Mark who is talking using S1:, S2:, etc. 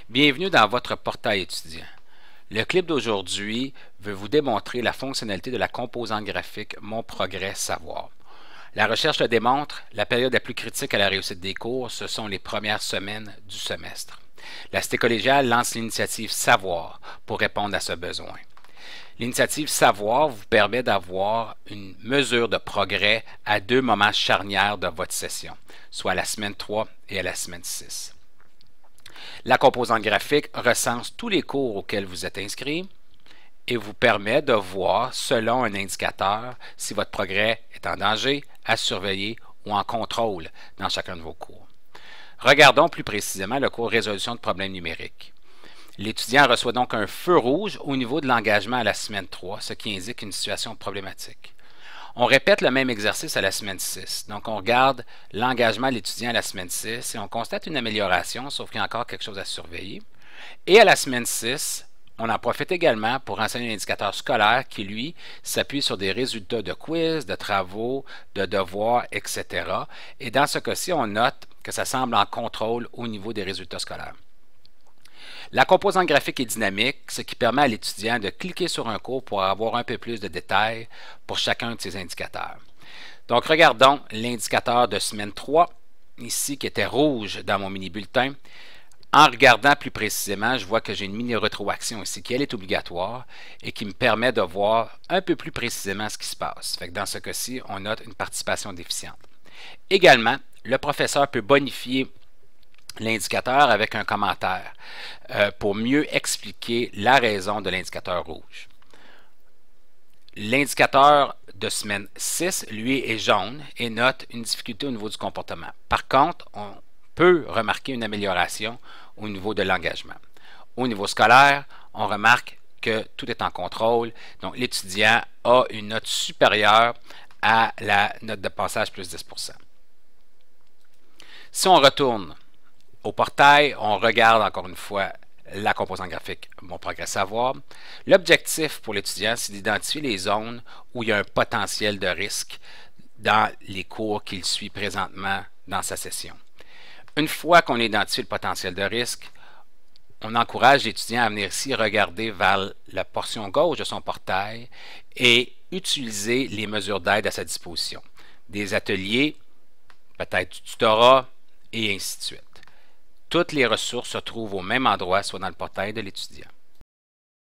S1: Bienvenue dans votre portail étudiant. Le clip d'aujourd'hui veut vous démontrer la fonctionnalité de la composante graphique Mon Progrès Savoir. La recherche le démontre, la période la plus critique à la réussite des cours, ce sont les premières semaines du semestre. La Cité collégiale lance l'initiative Savoir pour répondre à ce besoin. L'initiative Savoir vous permet d'avoir une mesure de progrès à deux moments charnières de votre session, soit à la semaine 3 et à la semaine 6. La composante graphique recense tous les cours auxquels vous êtes inscrit et vous permet de voir, selon un indicateur, si votre progrès est en danger, à surveiller ou en contrôle dans chacun de vos cours. Regardons plus précisément le cours Résolution de problèmes numériques. L'étudiant reçoit donc un feu rouge au niveau de l'engagement à la semaine 3, ce qui indique une situation problématique. On répète le même exercice à la semaine 6. Donc, on regarde l'engagement de l'étudiant à la semaine 6 et on constate une amélioration, sauf qu'il y a encore quelque chose à surveiller. Et à la semaine 6, on en profite également pour renseigner un indicateur scolaire qui, lui, s'appuie sur des résultats de quiz, de travaux, de devoirs, etc. Et dans ce cas-ci, on note que ça semble en contrôle au niveau des résultats scolaires. La composante graphique est dynamique, ce qui permet à l'étudiant de cliquer sur un cours pour avoir un peu plus de détails pour chacun de ces indicateurs. Donc, regardons l'indicateur de semaine 3, ici, qui était rouge dans mon mini-bulletin. En regardant plus précisément, je vois que j'ai une mini-rétroaction ici qui, elle, est obligatoire et qui me permet de voir un peu plus précisément ce qui se passe. Fait que dans ce cas-ci, on note une participation déficiente. Également, le professeur peut bonifier l'indicateur avec un commentaire pour mieux expliquer la raison de l'indicateur rouge. L'indicateur de semaine 6, lui, est jaune et note une difficulté au niveau du comportement. Par contre, on peut remarquer une amélioration au niveau de l'engagement. Au niveau scolaire, on remarque que tout est en contrôle, donc l'étudiant a une note supérieure à la note de passage plus 10%. Si on retourne au portail, on regarde encore une fois la composante graphique Mon Progrès Savoir. L'objectif pour l'étudiant, c'est d'identifier les zones où il y a un potentiel de risque dans les cours qu'il suit présentement dans sa session. Une fois qu'on a identifié le potentiel de risque, on encourage l'étudiant à venir ici regarder vers la portion gauche de son portail et utiliser les mesures d'aide à sa disposition. Des ateliers, peut-être du tutorat et ainsi de suite. Toutes les ressources se trouvent au même endroit, soit dans le portail de l'étudiant.